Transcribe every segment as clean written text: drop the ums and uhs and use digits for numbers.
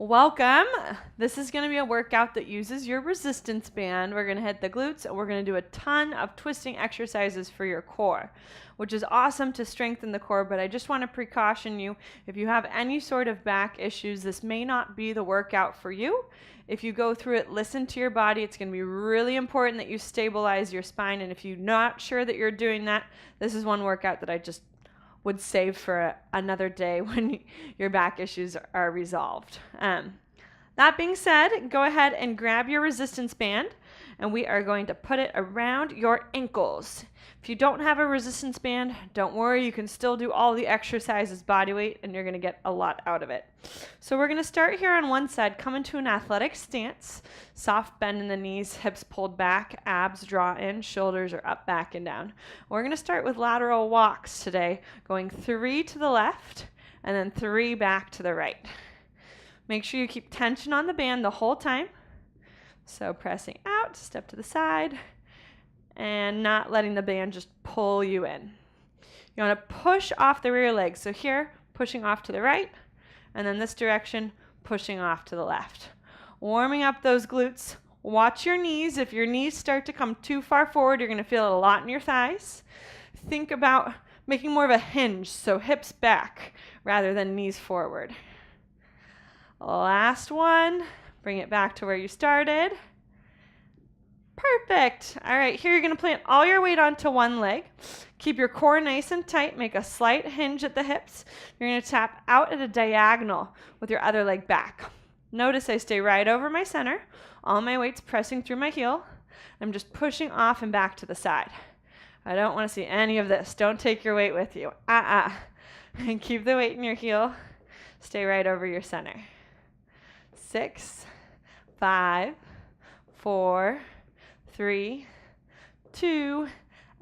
Welcome. This is going to be a workout that uses your resistance band. We're going to hit the glutes and we're going to do a ton of twisting exercises for your core, which is awesome to strengthen the core, but I just want to precaution you, if you have any sort of back issues, this may not be the workout for you. If you go through it, listen to your body. It's going to be really important that you stabilize your spine, and if you're not sure that you're doing that, this is one workout that I just would save for another day when your back issues are resolved. That being said, go ahead and grab your resistance band, and we are going to put it around your ankles. If you don't have a resistance band, don't worry, you can still do all the exercises body weight, and you're going to get a lot out of it. So we're going to start here on one side, come into an athletic stance, soft bend in the knees, hips pulled back, abs draw in, shoulders are up, back, and down. We're going to start with lateral walks today, going 3 to the left, and then 3 back to the right. Make sure you keep tension on the band the whole time. So pressing out, step to the side, and not letting the band just pull you in. You want to push off the rear leg. So here, pushing off to the right, and then this direction, pushing off to the left. Warming up those glutes. Watch your knees. If your knees start to come too far forward, you're going to feel it a lot in your thighs. Think about making more of a hinge, so hips back rather than knees forward. Last one. Bring it back to where you started. Perfect. All right, here you're going to plant all your weight onto one leg. Keep your core nice and tight. Make a slight hinge at the hips. You're going to tap out at a diagonal with your other leg back. Notice I stay right over my center. All my weight's pressing through my heel. I'm just pushing off and back to the side. I don't want to see any of this. Don't take your weight with you. And keep the weight in your heel. Stay right over your center. 6, 5, 4, 3, 2,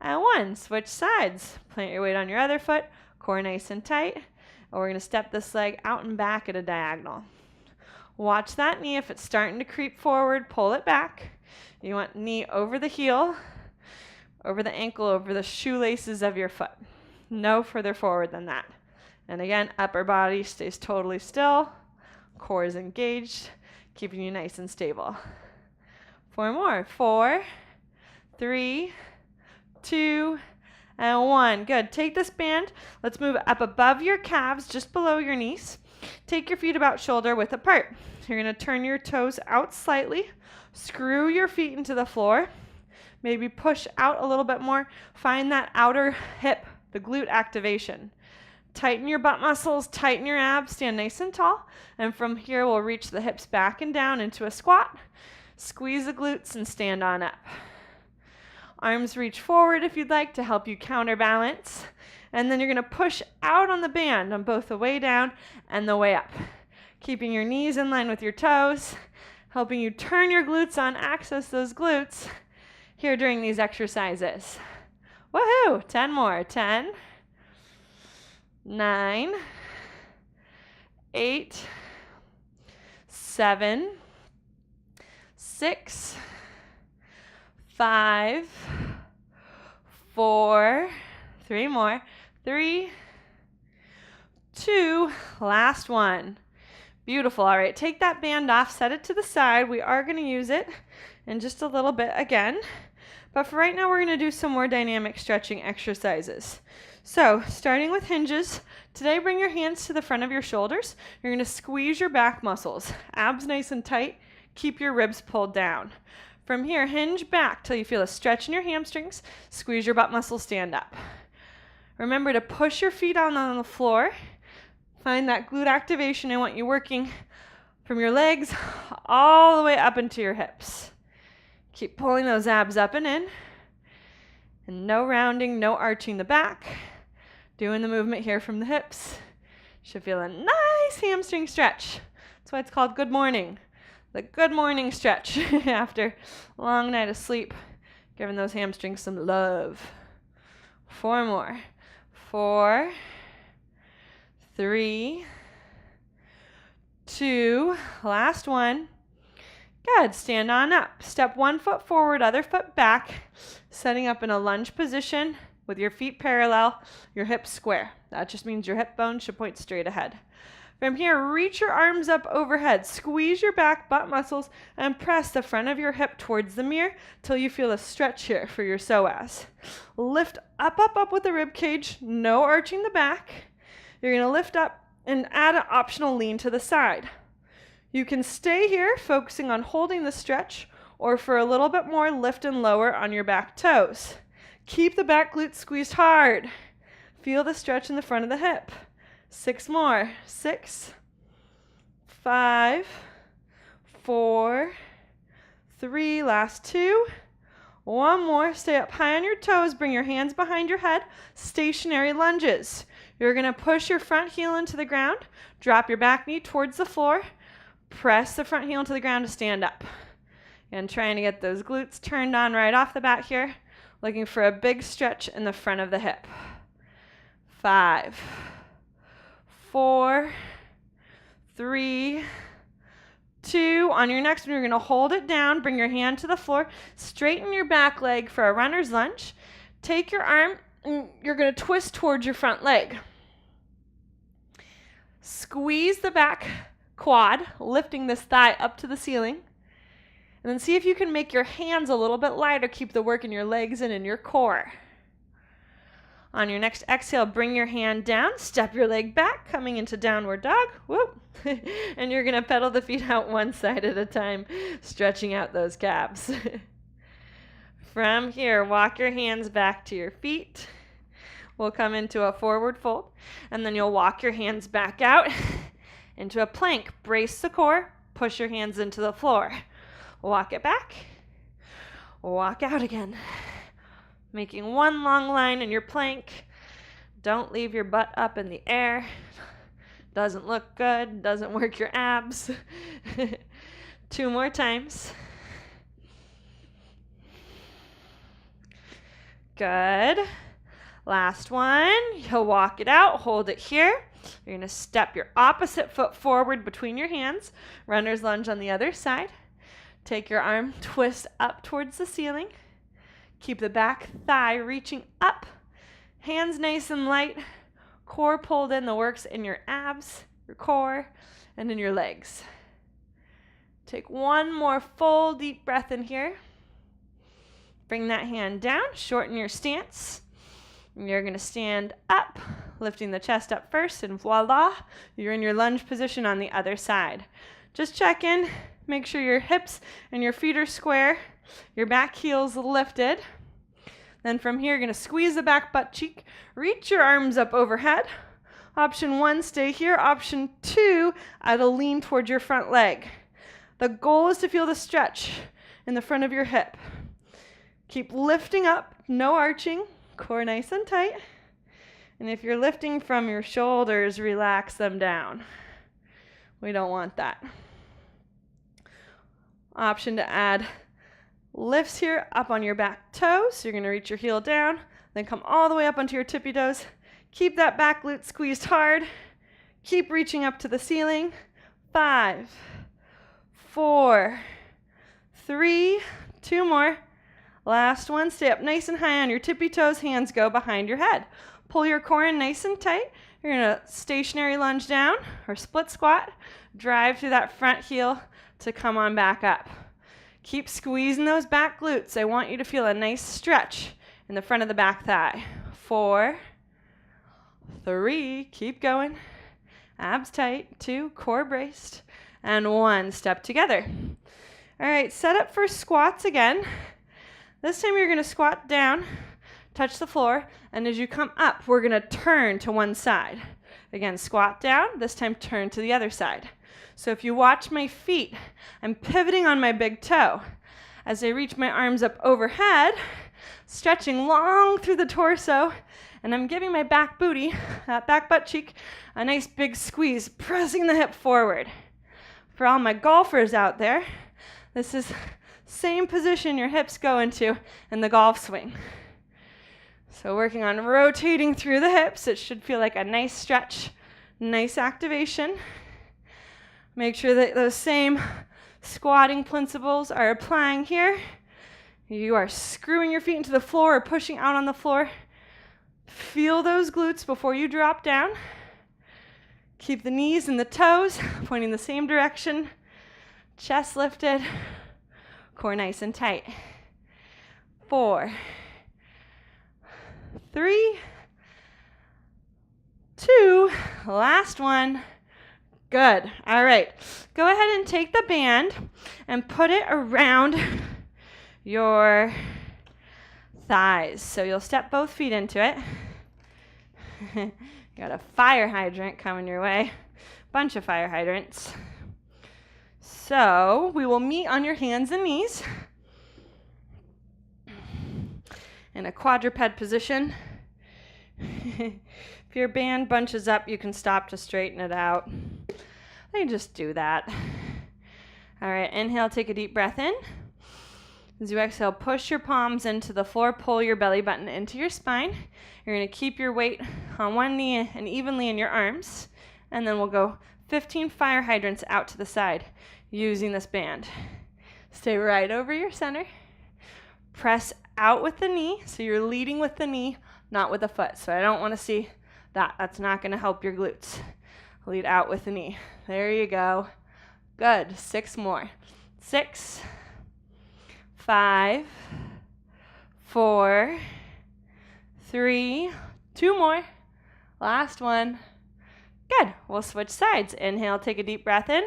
and 1. Switch sides. Plant your weight on your other foot, core nice and tight. And we're going to step this leg out and back at a diagonal. Watch that knee. If it's starting to creep forward, pull it back. You want knee over the heel, over the ankle, over the shoelaces of your foot. No further forward than that. And again, upper body stays totally still. Core is engaged, keeping you nice and stable. 4 more. 4, 3, 2, and 1. Good. Take this band. Let's move up above your calves, just below your knees. Take your feet about shoulder width apart. You're going to turn your toes out slightly. Screw your feet into the floor. Maybe push out a little bit more. Find that outer hip, the glute activation. Tighten your butt muscles, tighten your abs, stand nice and tall. And from here, we'll reach the hips back and down into a squat. Squeeze the glutes and stand on up. Arms reach forward if you'd like to help you counterbalance. And then you're going to push out on the band on both the way down and the way up. Keeping your knees in line with your toes, helping you turn your glutes on, access those glutes here during these exercises. Woohoo! 10 more. 10, 9, 8, 7, 6, 5, 4, 3 more, 3, 2, last one. Beautiful. All right, take that band off, set it to the side. We are going to use it in just a little bit again. But for right now, we're going to do some more dynamic stretching exercises. So, starting with hinges, today bring your hands to the front of your shoulders. You're going to squeeze your back muscles, abs nice and tight, keep your ribs pulled down. From here, hinge back till you feel a stretch in your hamstrings, squeeze your butt muscles, stand up. Remember to push your feet on the floor. Find that glute activation. I want you working from your legs all the way up into your hips. Keep pulling those abs up and in. And no rounding, no arching the back. Doing the movement here from the hips. Should feel a nice hamstring stretch. That's why it's called good morning. The good morning stretch after a long night of sleep. Giving those hamstrings some love. 4 more. 4, 3, 2, last one. Good, stand on up. Step one foot forward, other foot back, setting up in a lunge position with your feet parallel, your hips square. That just means your hip bone should point straight ahead. From here, reach your arms up overhead. Squeeze your back butt muscles and press the front of your hip towards the mirror till you feel a stretch here for your psoas. Lift up, up, up with the rib cage. No arching the back. You're going to lift up and add an optional lean to the side. You can stay here focusing on holding the stretch, or for a little bit more, lift and lower on your back toes. Keep the back glutes squeezed hard. Feel the stretch in the front of the hip. 6 more. 6, 5, 4, 3, last 2. 1 more. Stay up high on your toes. Bring your hands behind your head. Stationary lunges. You're going to push your front heel into the ground. Drop your back knee towards the floor. Press the front heel into the ground to stand up. And trying to get those glutes turned on right off the bat here. Looking for a big stretch in the front of the hip. 5, 4, 3, 2. On your next one, you're going to hold it down. Bring your hand to the floor. Straighten your back leg for a runner's lunge. Take your arm and you're going to twist towards your front leg. Squeeze the back quad, lifting this thigh up to the ceiling. And then see if you can make your hands a little bit lighter. Keep the work in your legs and in your core. On your next exhale, bring your hand down, step your leg back, coming into downward dog. Whoop. And you're going to pedal the feet out one side at a time, stretching out those calves. From here, walk your hands back to your feet. We'll come into a forward fold, and then you'll walk your hands back out into a plank. Brace the core, push your hands into the floor. Walk it back, walk out again. Making one long line in your plank. Don't leave your butt up in the air. Doesn't look good, doesn't work your abs. 2 more times. Good. Last one. You'll walk it out, hold it here. You're going to step your opposite foot forward between your hands. Runner's lunge on the other side. Take your arm, twist up towards the ceiling. Keep the back thigh reaching up. Hands nice and light. Core pulled in, the work's in your abs, your core, and in your legs. Take 1 more full deep breath in here. Bring that hand down, shorten your stance. And you're going to stand up, lifting the chest up first, and voila, you're in your lunge position on the other side. Just check in. Make sure your hips and your feet are square. Your back heel's lifted. Then from here, you're going to squeeze the back butt cheek. Reach your arms up overhead. Option 1, stay here. Option 2, add a lean towards your front leg. The goal is to feel the stretch in the front of your hip. Keep lifting up, no arching. Core nice and tight. And if you're lifting from your shoulders, relax them down. We don't want that. Option to add lifts here up on your back toes. So you're going to reach your heel down, then come all the way up onto your tippy toes. Keep that back glute squeezed hard. Keep reaching up to the ceiling. 5, 4, 3, 2 more. Last one. Stay up nice and high on your tippy toes. Hands go behind your head. Pull your core in nice and tight. You're going to stationary lunge down or split squat. Drive through that front heel to come on back up. Keep squeezing those back glutes. I want you to feel a nice stretch in the front of the back thigh. 4, 3, keep going. Abs tight. 2, core braced. And 1, step together. All right, set up for squats again. This time you're going to squat down, touch the floor, and as you come up, we're going to turn to one side. Again, squat down, this time turn to the other side. So if you watch my feet, I'm pivoting on my big toe. As I reach my arms up overhead, stretching long through the torso, and I'm giving my back booty, that back butt cheek, a nice big squeeze, pressing the hip forward. For all my golfers out there, this is same position your hips go into in the golf swing. So working on rotating through the hips, it should feel like a nice stretch, nice activation. Make sure that those same squatting principles are applying here. You are screwing your feet into the floor or pushing out on the floor. Feel those glutes before you drop down. Keep the knees and the toes pointing the same direction. Chest lifted. Core nice and tight. 4, 3, 2, last one. Good. All right. Go ahead and take the band and put it around your thighs. So you'll step both feet into it. Got a fire hydrant coming your way. Bunch of fire hydrants. So we will meet on your hands and knees in a quadruped position. If your band bunches up, you can stop to straighten it out. Then just do that. All right, inhale, take a deep breath in. As you exhale, push your palms into the floor, pull your belly button into your spine. You're going to keep your weight on one knee and evenly in your arms. And then we'll go 15 fire hydrants out to the side using this band. Stay right over your center. Press out with the knee, so you're leading with the knee, not with the foot. So I don't want to see that. That's not going to help your glutes. Lead out with the knee. There you go. Good. 6 more. 6, 5, 4, 3, 2 more. Last one. Good. We'll switch sides. Inhale, take a deep breath in.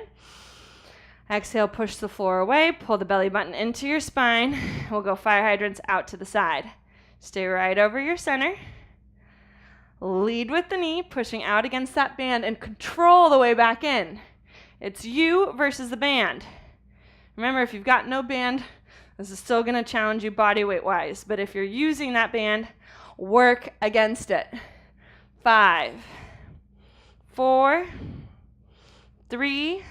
Exhale, push the floor away. Pull the belly button into your spine. We'll go fire hydrants out to the side. Stay right over your center. Lead with the knee, pushing out against that band, and control the way back in. It's you versus the band. Remember, if you've got no band, this is still going to challenge you body weight wise. But if you're using that band, work against it. 5, 4, 3,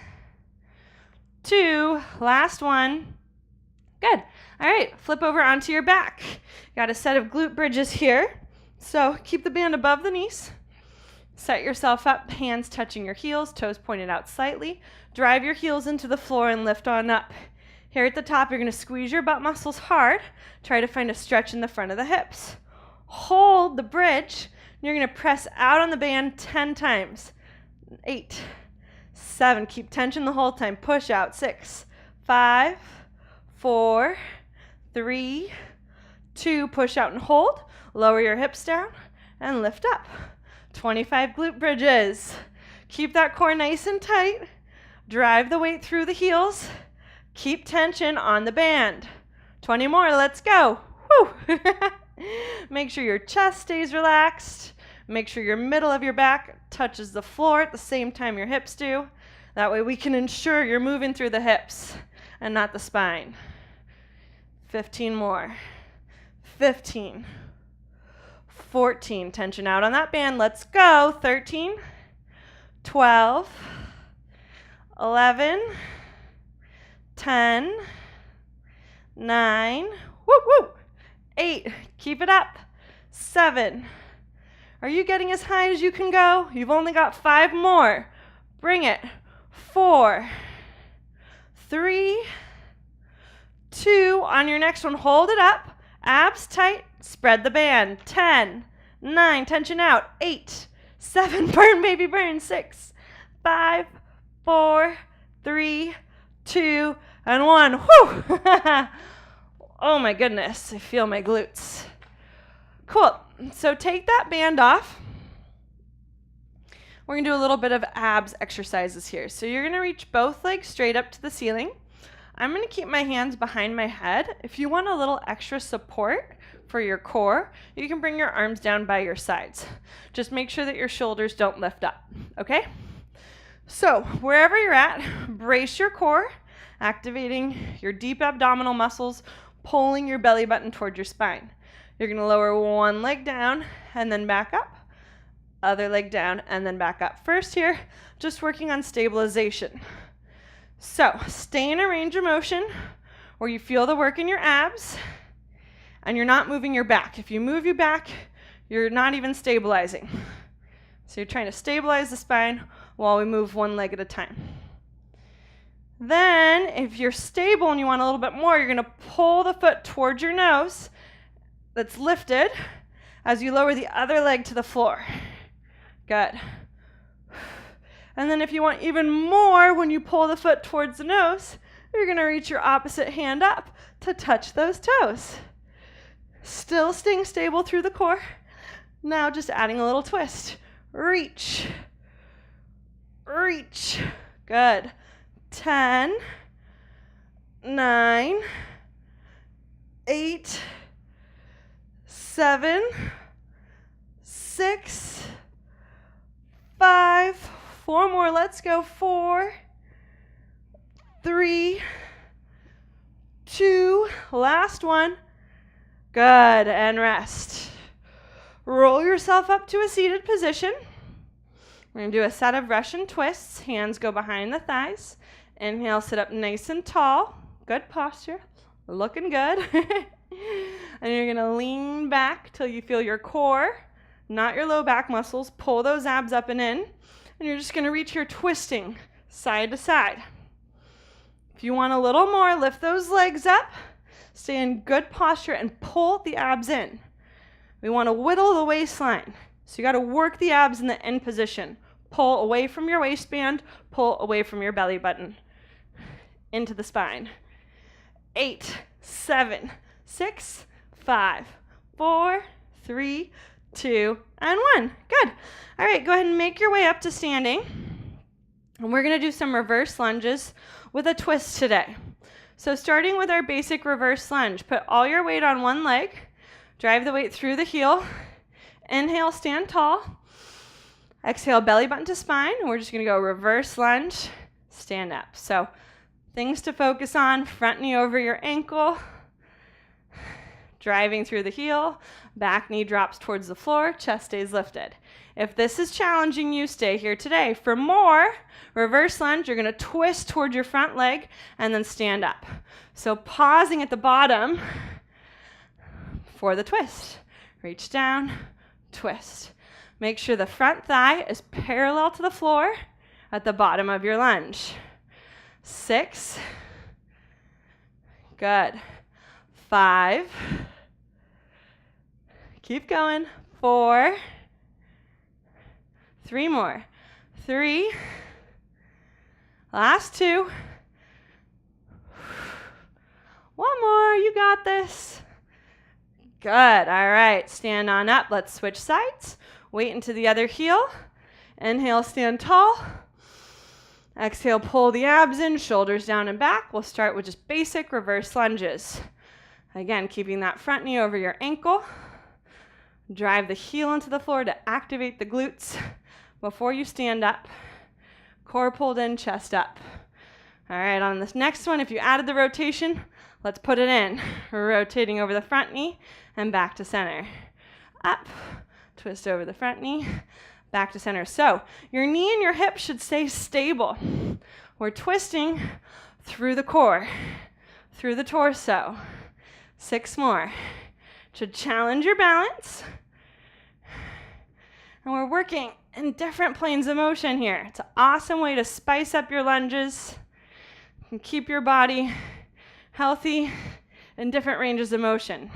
2, last one. Good. All right, flip over onto your back. Got a set of glute bridges here. So keep the band above the knees. Set yourself up, hands touching your heels, toes pointed out slightly. Drive your heels into the floor and lift on up. Here at the top, you're going to squeeze your butt muscles hard. Try to find a stretch in the front of the hips. Hold the bridge. You're going to press out on the band 10 times. 8, 7, keep tension the whole time. Push out. 6, 5, 4, 3, 2, push out and hold. Lower your hips down and lift up. 25 glute bridges. Keep that core nice and tight. Drive the weight through the heels. Keep tension on the band. 20 more, let's go. Woo! Make sure your chest stays relaxed. Make sure your middle of your back touches the floor at the same time your hips do. That way we can ensure you're moving through the hips and not the spine. 15 more. 15. 14. Tension out on that band. Let's go. 13. 12. 11. 10. 9. Woo woo. 8. Keep it up. 7. Are you getting as high as you can go? You've only got 5 more. Bring it. 4. 3. 2. On your next one, hold it up. Abs tight. Spread the band. 10. 9. Tension out. 8. 7. Burn, baby, burn. 6. 5. 4. 3. 2. And 1. Whew! Oh my goodness. I feel my glutes. Cool. So take that band off. We're going to do a little bit of abs exercises here. So you're going to reach both legs straight up to the ceiling. I'm going to keep my hands behind my head. If you want a little extra support for your core, you can bring your arms down by your sides. Just make sure that your shoulders don't lift up, okay? So wherever you're at, brace your core, activating your deep abdominal muscles, pulling your belly button towards your spine. You're going to lower one leg down and then back up, other leg down and then back up. First here, just working on stabilization. So stay in a range of motion where you feel the work in your abs and you're not moving your back. If you move your back, you're not even stabilizing. So you're trying to stabilize the spine while we move one leg at a time. Then if you're stable and you want a little bit more, you're going to pull the foot towards your nose that's lifted as you lower the other leg to the floor. Good. And then if you want even more, when you pull the foot towards the nose, you're going to reach your opposite hand up to touch those toes. Still staying stable through the core. Now just adding a little twist. Reach. Reach. Good. 10, 9, 8, 7, 6, 5, 4 more. Let's go. 4, 3, 2, last one. Good, and rest. Roll yourself up to a seated position. We're going to do a set of Russian twists. Hands go behind the thighs. Inhale, sit up nice and tall. Good posture. Looking good. And you're going to lean back till you feel your core, not your low back muscles. Pull those abs up and in. And you're just going to reach here twisting side to side. If you want a little more, lift those legs up. Stay in good posture and pull the abs in. We want to whittle the waistline. So you got to work the abs in the end position. Pull away from your waistband, pull away from your belly button. Into the spine. 8, 7, 6, 5, 4, 3, 2, and 1. Good. All right, go ahead and make your way up to standing. And we're going to do some reverse lunges with a twist today. So starting with our basic reverse lunge, put all your weight on one leg, drive the weight through the heel, inhale, stand tall, exhale, belly button to spine, and we're just going to go reverse lunge, stand up. So things to focus on, front knee over your ankle, driving through the heel, back knee drops towards the floor, chest stays lifted. If this is challenging you, stay here today. For more reverse lunge, you're going to twist towards your front leg and then stand up. So pausing at the bottom for the twist. Reach down, twist. Make sure the front thigh is parallel to the floor at the bottom of your lunge. 6. Good. 5. Keep going. 4. 3 more. 3. Last 2. 1 more. You got this. Good. All right. Stand on up. Let's switch sides. Weight into the other heel. Inhale, stand tall. Exhale, pull the abs in, shoulders down and back. We'll start with just basic reverse lunges. Again, keeping that front knee over your ankle. Drive the heel into the floor to activate the glutes before you stand up. Core pulled in, chest up. All right, on this next one, if you added the rotation, let's put it in. Rotating over the front knee and back to center. Up, twist over the front knee, back to center. So your knee and your hip should stay stable. We're twisting through the core, through the torso. 6 more. Should challenge your balance. And we're working in different planes of motion here. It's an awesome way to spice up your lunges and keep your body healthy in different ranges of motion.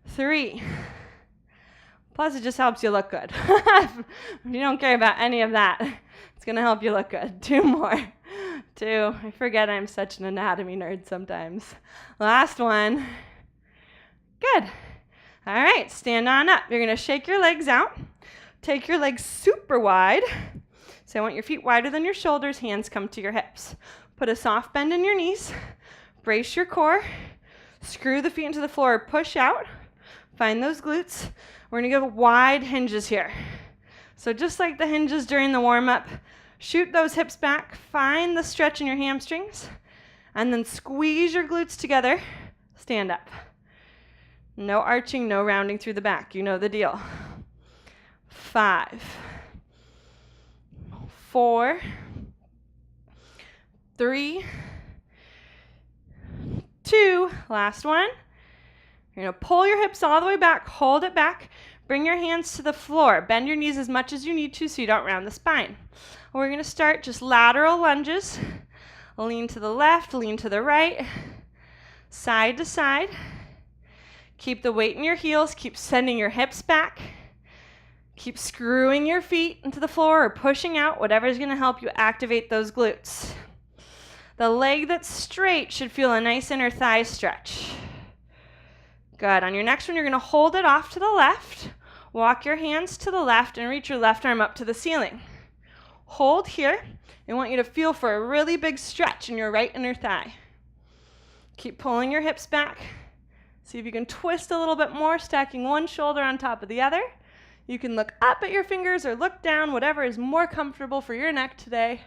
3. Plus, it just helps you look good. If you don't care about any of that, it's going to help you look good. 2 more. 2. I forget I'm such an anatomy nerd sometimes. Last one. Good. All right, stand on up. You're going to shake your legs out. Take your legs super wide. So I want your feet wider than your shoulders. Hands come to your hips. Put a soft bend in your knees. Brace your core. Screw the feet into the floor. Push out. Find those glutes. We're going to go wide hinges here. So just like the hinges during the warm-up, shoot those hips back. Find the stretch in your hamstrings. And then squeeze your glutes together. Stand up. No arching, no rounding through the back. You know the deal. 5. 4. 3. 2. Last one. You're going to pull your hips all the way back. Hold it back. Bring your hands to the floor. Bend your knees as much as you need to so you don't round the spine. We're going to start just lateral lunges. Lean to the left, lean to the right, side to side. Keep the weight in your heels. Keep sending your hips back. Keep screwing your feet into the floor or pushing out, whatever is going to help you activate those glutes. The leg that's straight should feel a nice inner thigh stretch. Good. On your next one, you're going to hold it off to the left. Walk your hands to the left and reach your left arm up to the ceiling. Hold here. I want you to feel for a really big stretch in your right inner thigh. Keep pulling your hips back. See if you can twist a little bit more, stacking one shoulder on top of the other. You can look up at your fingers or look down, whatever is more comfortable for your neck today.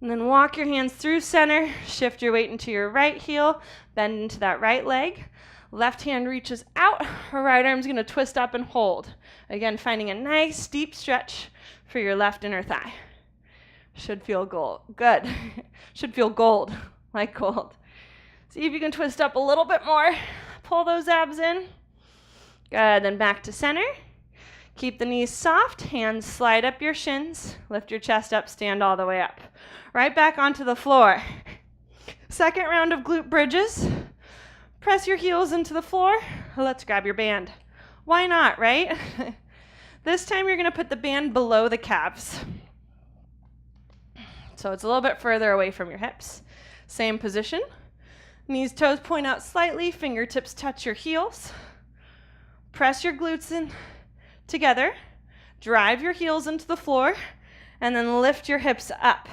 And then walk your hands through center, shift your weight into your right heel, bend into that right leg. Left hand reaches out, right arm's gonna twist up and hold. Again, finding a nice deep stretch for your left inner thigh. Should feel gold, good. Should feel gold, like gold. See if you can twist up a little bit more. Pull those abs in. Good, then back to center. Keep the knees soft, hands slide up your shins, lift your chest up, stand all the way up. Right back onto the floor. Second round of glute bridges. Press your heels into the floor. Let's grab your band. Why not, right? This time you're gonna put the band below the calves. So it's a little bit further away from your hips. Same position. Knees, toes point out slightly, fingertips touch your heels. Press your glutes in together. Drive your heels into the floor, and then lift your hips up.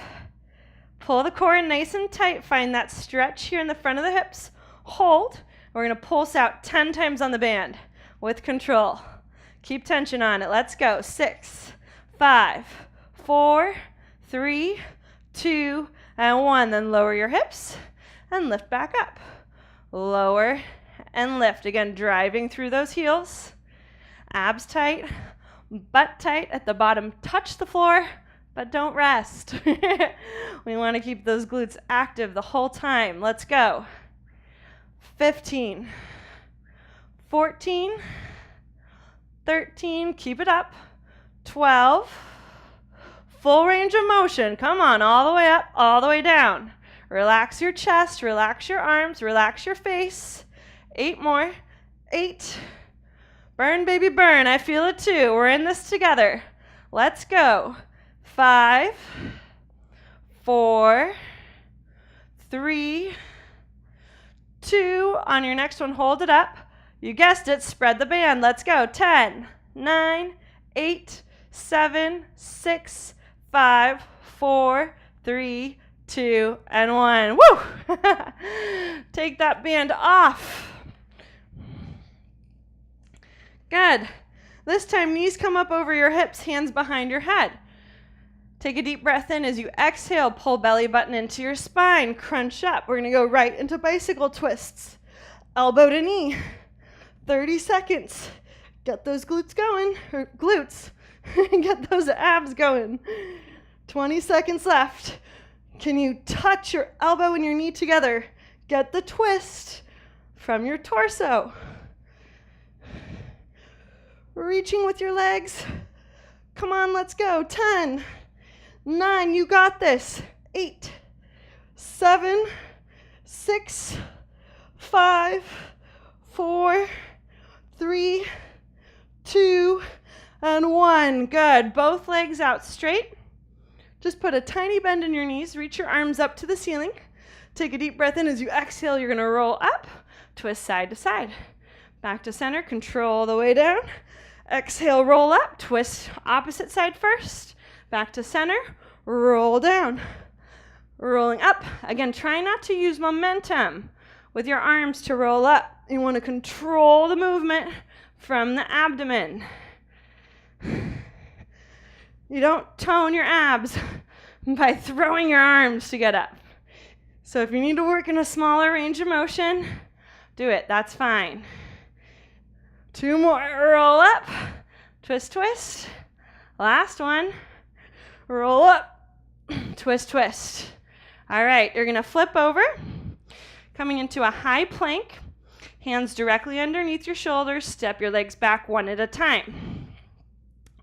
Pull the core in nice and tight. Find that stretch here in the front of the hips. Hold. We're going to pulse out 10 times on the band with control. Keep tension on it. Let's go. 6, 5, 4, 3, 2, and 1. Then lower your hips and lift back up. Lower and lift. Again, driving through those heels. Abs tight, butt tight at the bottom. Touch the floor, but don't rest. We want to keep those glutes active the whole time. Let's go. 15, 14, 13, keep it up. 12, full range of motion. Come on, all the way up, all the way down. Relax your chest, relax your arms, relax your face. 8 more. 8. Burn, baby, burn. I feel it too. We're in this together. Let's go. 5, 4, 3, 2. On your next one, hold it up. You guessed it. Spread the band. Let's go. 10, 9, 8, 7, 6, 5, 4, 3, 2, and 1. Woo! Take that band off. Good. This time, knees come up over your hips, hands behind your head. Take a deep breath in. As you exhale, pull belly button into your spine. Crunch up. We're going to go right into bicycle twists. Elbow to knee. 30 seconds. Get those glutes going. Or glutes. Get those abs going. 20 seconds left. Can you touch your elbow and your knee together? Get the twist from your torso. Reaching with your legs. Come on, let's go. 10, 9, you got this. 8, 7, 6, 5, 4, 3, 2, and 1. Good. Both legs out straight. Just put a tiny bend in your knees. Reach your arms up to the ceiling. Take a deep breath in. As you exhale, you're going to roll up, twist side to side. Back to center, control the way down. Exhale, roll up, twist opposite side first. Back to center, roll down. Rolling up. Again, try not to use momentum with your arms to roll up. You want to control the movement from the abdomen. You don't tone your abs by throwing your arms to get up. So if you need to work in a smaller range of motion, do it. That's fine. 2 more. Roll up. Twist, twist. Last one. Roll up. Twist, twist. All right, you're going to flip over, coming into a high plank. Hands directly underneath your shoulders. Step your legs back one at a time.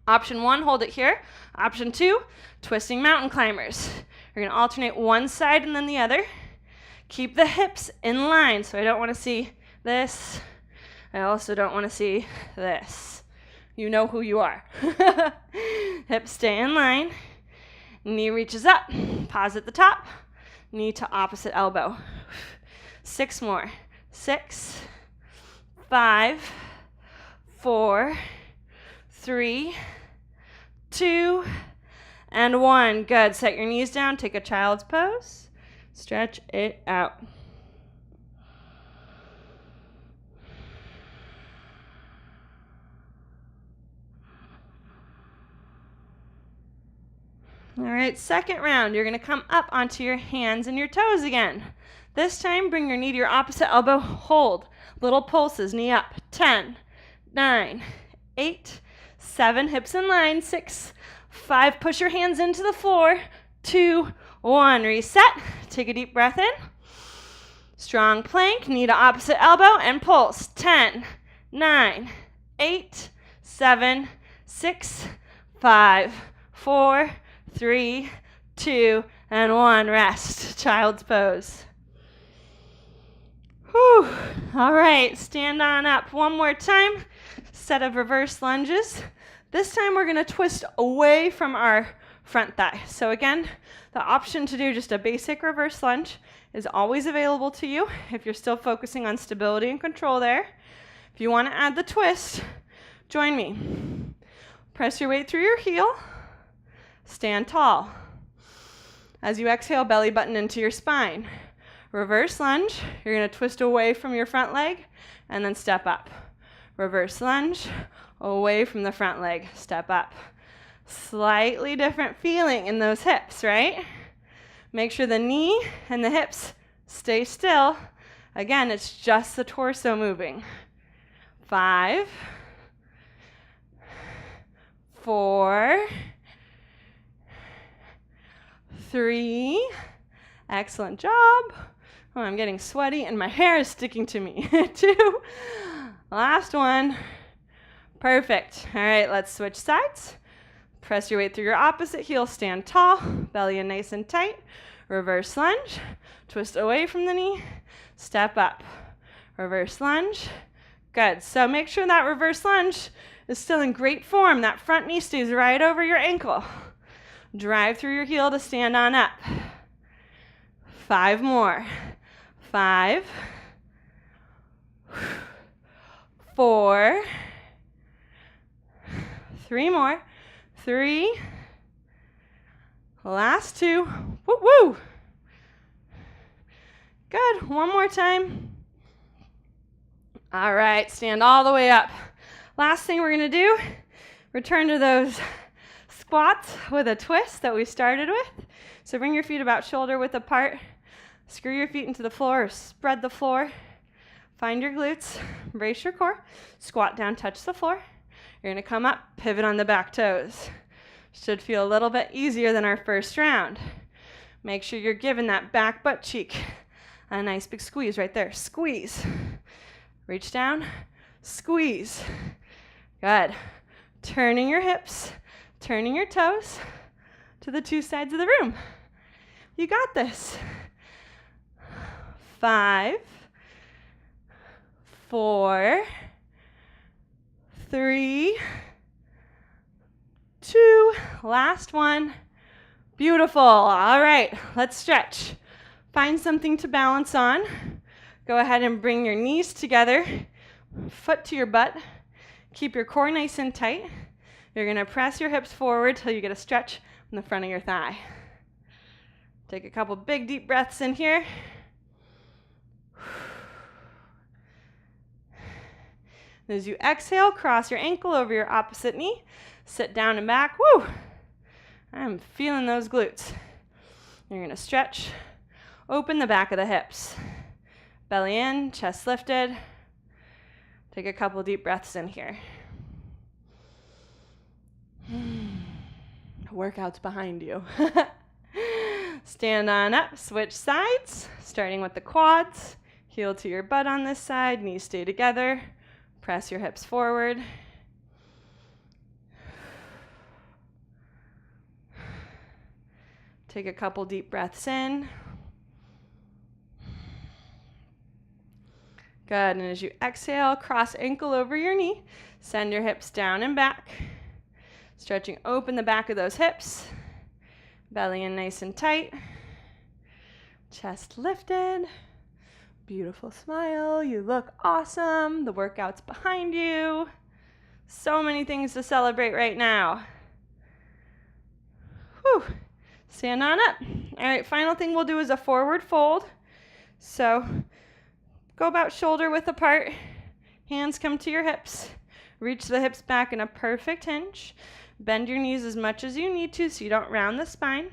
Option 1, hold it here. Option 2, twisting mountain climbers. You're going to alternate one side and then the other. Keep the hips in line. So I don't want to see this. I also don't want to see this. you know who you are. Hips stay in line. Knee reaches up. Pause at the top. Knee to opposite elbow. 6 more. 6, 5, 4, 3, 2, and 1. Good. Set your knees down. Take a child's pose. Stretch it out. All right, second round. You're going to come up onto your hands and your toes again. This time, bring your knee to your opposite elbow. Hold. Little pulses. Knee up. 10, 9, 8, 7. Hips in line. 6, 5. Push your hands into the floor. 2, 1. Reset. Take a deep breath in. Strong plank. Knee to opposite elbow and pulse. 10, 9, 8, 7, 6, 5, 4, 3, 2, and 1. Rest. Child's pose. Whew. All right, stand on up one more time. Set of reverse lunges. This time we're going to twist away from our front thigh. So again, the option to do just a basic reverse lunge is always available to you if you're still focusing on stability and control there. If you want to add the twist, join me. Press your weight through your heel. Stand tall. As you exhale, belly button into your spine. Reverse lunge. You're going to twist away from your front leg and then step up. Reverse lunge, away from the front leg, step up. Slightly different feeling in those hips, right? Make sure the knee and the hips stay still. Again, it's just the torso moving. 5, 4, 3, excellent job. Oh, I'm getting sweaty and my hair is sticking to me. 2, last one. Perfect. All right, let's switch sides. Press your weight through your opposite heel, stand tall, belly in nice and tight. Reverse lunge, twist away from the knee, step up. Reverse lunge. Good. So make sure that reverse lunge is still in great form. That front knee stays right over your ankle. Drive through your heel to stand on up. 5 more. 5, 4, 3 more. 3, last 2. Woo woo. Good. One more time. All right, stand all the way up. Last thing we're going to do, return to those squats with a twist that we started with. So bring your feet about shoulder width apart. Screw your feet into the floor or spread the floor. Find your glutes, brace your core, squat down, touch the floor. You're going to come up, pivot on the back toes. Should feel a little bit easier than our first round. Make sure you're giving that back butt cheek a nice big squeeze right there. Squeeze. Reach down, squeeze. Good. Turning your hips, turning your toes to the 2 sides of the room. You got this. 5, 4, 3, 2, last one. Beautiful. All right, let's stretch. Find something to balance on. Go ahead and bring your knees together, foot to your butt. Keep your core nice and tight. You're going to press your hips forward till you get a stretch in the front of your thigh. Take a couple big deep breaths in here. As you exhale, cross your ankle over your opposite knee. Sit down and back. Woo! I'm feeling those glutes. You're going to stretch. Open the back of the hips. Belly in, chest lifted. Take a couple deep breaths in here. Workout's behind you. Stand on up, switch sides, starting with the quads. Heel to your butt on this side, knees stay together. Press your hips forward. Take a couple deep breaths in. Good, and as you exhale, cross ankle over your knee. Send your hips down and back. Stretching open the back of those hips. Belly in nice and tight. Chest lifted. Beautiful smile. You look awesome. The workout's behind you. So many things to celebrate right now. Whew. Stand on up. All right, final thing we'll do is a forward fold. So go about shoulder width apart. Hands come to your hips. Reach the hips back in a perfect hinge. Bend your knees as much as you need to so you don't round the spine.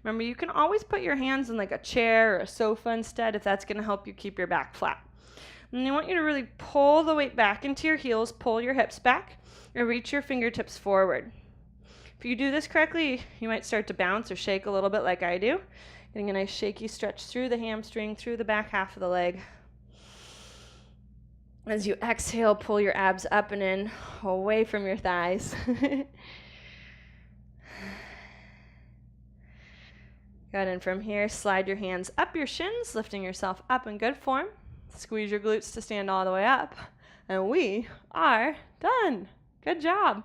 Remember, you can always put your hands in like a chair or a sofa instead if that's going to help you keep your back flat. And I want you to really pull the weight back into your heels, pull your hips back, and reach your fingertips forward. If you do this correctly, you might start to bounce or shake a little bit like I do. Getting a nice shaky stretch through the hamstring, through the back half of the leg. As you exhale, pull your abs up and in, away from your thighs. Good, and from here, slide your hands up your shins, lifting yourself up in good form. Squeeze your glutes to stand all the way up. And we are done. Good job.